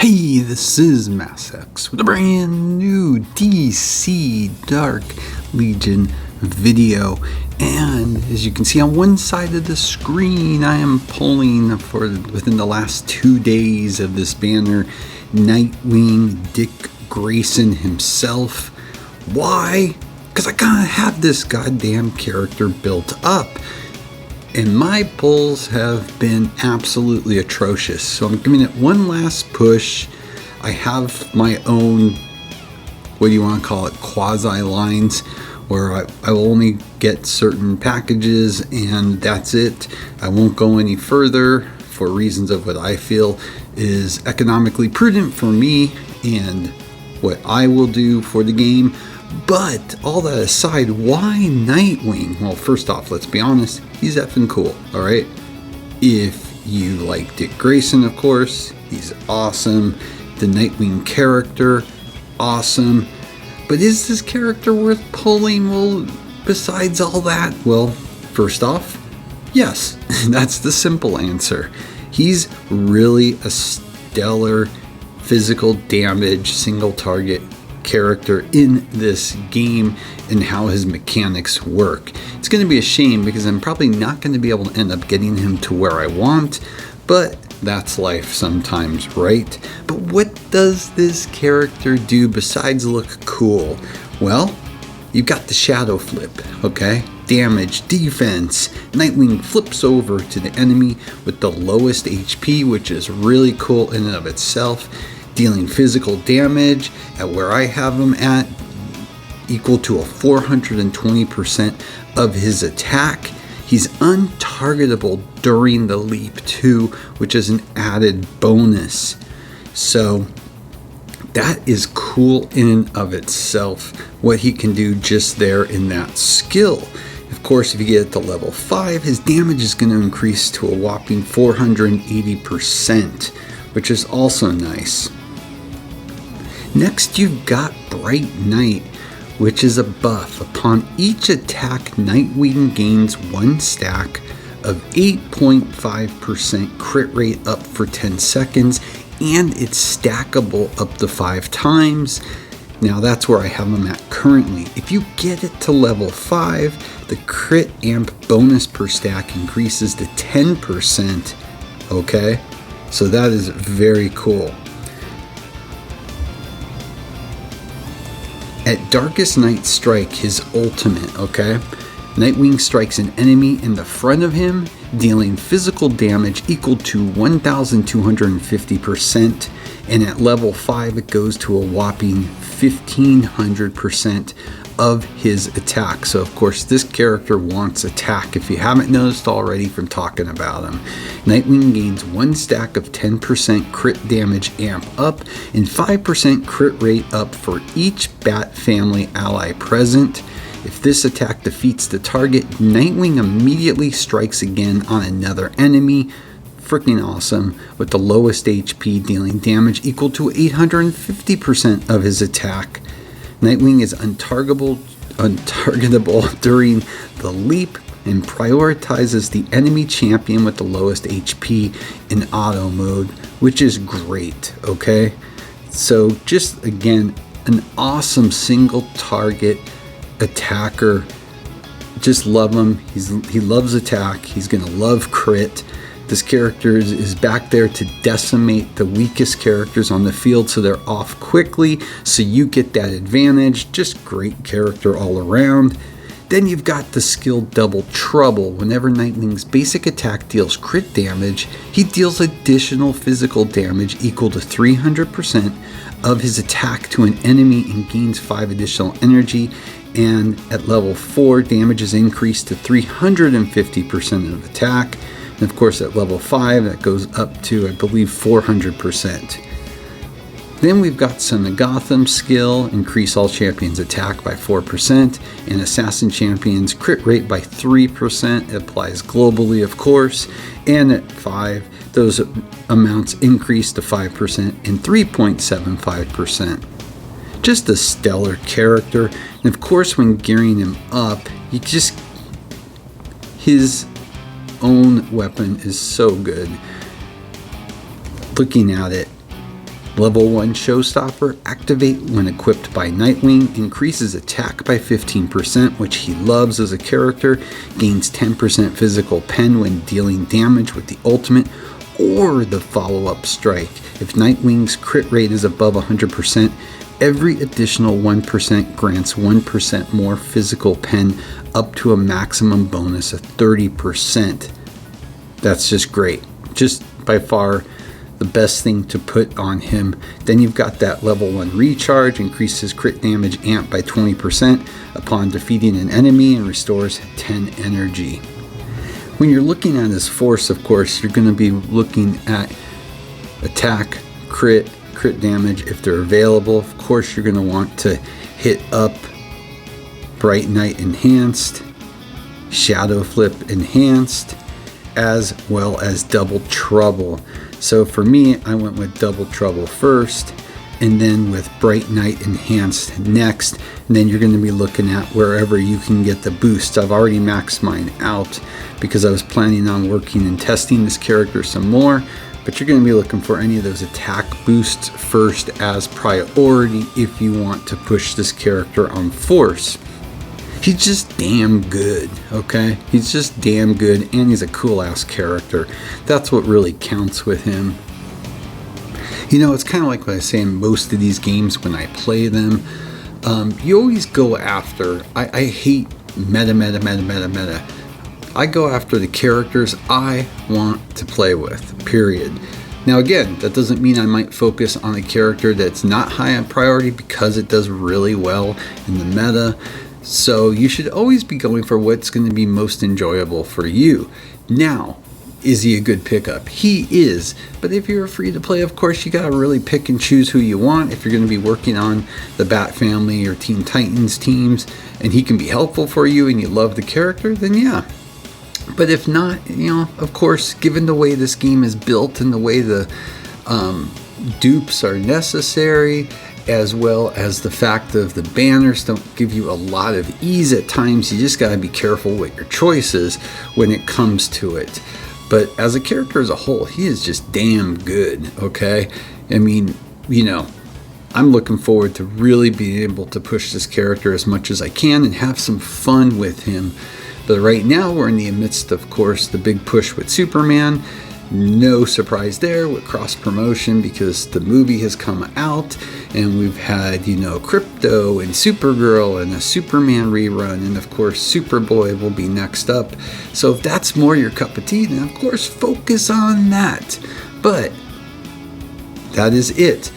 Hey, this is MassX with a brand new DC Dark Legion video. And as you can see on one side of the screen, I am pulling for within the last 2 days of this banner, Nightwing Dick Grayson himself. Why? Because I kind of have this goddamn character built up. And my pulls have been absolutely atrocious. So I'm giving it one last push. I have my own, what do you want to call it, quasi lines, where I will only get certain packages and that's it. I won't go any further for reasons of what I feel is economically prudent for me and what I will do for the game. But all that aside, why Nightwing? Well, first off, let's be honest, he's effing cool, alright? If you like Dick Grayson, of course, he's awesome. The Nightwing character, awesome. But is this character worth pulling? Well, besides all that, well, first off, yes. That's the simple answer. He's really a stellar physical damage, single target character in this game and how his mechanics work. It's going to be a shame because I'm probably not going to be able to end up getting him to where I want, but that's life sometimes, right? But what does this character do besides look cool? Well, you've got the shadow flip, okay? Damage, defense. Nightwing flips over to the enemy with the lowest HP, which is really cool in and of itself. Dealing physical damage at where I have him at equal to a 420% of his attack. He's untargetable during the leap too, which is an added bonus. So that is cool in and of itself, what he can do just there in that skill. Of course, if you get it to level 5, his damage is going to increase to a whopping 480%, which is also nice. Next, you've got Bright Night, which is a buff. Upon each attack, Nightwing gains 1 stack of 8.5% crit rate up for 10 seconds, and it's stackable up to 5 times. Now, that's where I have him at currently. If you get it to level 5, the crit amp bonus per stack increases to 10%. Okay? So that is very cool. At Darkest Night Strike, his ultimate, okay? Nightwing strikes an enemy in the front of him, dealing physical damage equal to 1,250%, and at level 5 it goes to a whopping 1,500% of his attack. So of course this character wants attack, if you haven't noticed already from talking about him. Nightwing gains 1 stack of 10% crit damage amp up and 5% crit rate up for each Bat family ally present. If this attack defeats the target, Nightwing immediately strikes again on another enemy. Freaking awesome, with the lowest HP dealing damage equal to 850% of his attack. Nightwing is untargetable during the leap and prioritizes the enemy champion with the lowest HP in auto mode, which is great, okay? So just again, an awesome single target attacker. Just love him. He loves attack. He's gonna love crit. This character is back there to decimate the weakest characters on the field so they're off quickly, so you get that advantage. Just great character all around. Then you've got the skill Double Trouble. Whenever Nightwing's basic attack deals crit damage, he deals additional physical damage equal to 300% of his attack to an enemy and gains 5 additional energy. And at level 4, damage is increased to 350% of attack. And of course at level 5 that goes up to, I believe, 400%. Then we've got Son of Gotham skill, increase all champions attack by 4%, and Assassin champions crit rate by 3%. It applies globally, of course. And at 5, those amounts increase to 5% and 3.75%. Just a stellar character. And of course when gearing him up, his own weapon is so good. Looking at it, Level 1 Showstopper, activate when equipped by Nightwing, increases attack by 15%, which he loves as a character, gains 10% physical pen when dealing damage with the ultimate or the follow-up strike. If Nightwing's crit rate is above 100%, every additional 1% grants 1% more physical pen up to a maximum bonus of 30%. That's just great. Just by far the best thing to put on him. Then you've got that level 1 recharge, increases crit damage amp by 20% upon defeating an enemy and restores 10 energy. When you're looking at his force, of course, you're going to be looking at attack, crit damage if they're available. Of course, you're going to want to hit up Bright Knight Enhanced, Shadow Flip Enhanced, as well as Double Trouble. So for me, I went with Double Trouble first, and then with Bright Knight Enhanced next. And then you're going to be looking at wherever you can get the boosts. I've already maxed mine out because I was planning on working and testing this character some more. But you're going to be looking for any of those attack boosts first as priority if you want to push this character on force. He's just damn good, okay? He's just damn good, and he's a cool-ass character. That's what really counts with him. You know, it's kind of like what I say in most of these games when I play them. You always go after... I hate meta. I go after the characters I want to play with, period. Now again, that doesn't mean I might focus on a character that's not high on priority because it does really well in the meta. So you should always be going for what's going to be most enjoyable for you. Now, is he a good pickup? He is. But if you're free to play, of course, you got to really pick and choose who you want. If you're going to be working on the Bat Family or Teen Titans teams, and he can be helpful for you and you love the character, then yeah. But if not, you know, of course, given the way this game is built and the way the dupes are necessary, as well as the fact of the banners don't give you a lot of ease at times, you just got to be careful with your choices when it comes to it. But as a character as a whole, he is just damn good, okay? I mean, you know, I'm looking forward to really being able to push this character as much as I can and have some fun with him. But right now, we're in the midst, of course, the big push with Superman. No surprise there with cross promotion because the movie has come out and we've had, you know, Crypto and Supergirl and a Superman rerun, and of course Superboy will be next up. So if that's more your cup of tea, then of course focus on that. But that is it.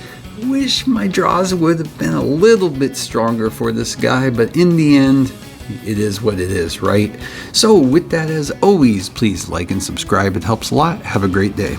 Wish my draws would have been a little bit stronger for this guy, but in the end, it is what it is, right? So with that, as always, please like and subscribe. It helps a lot. Have a great day.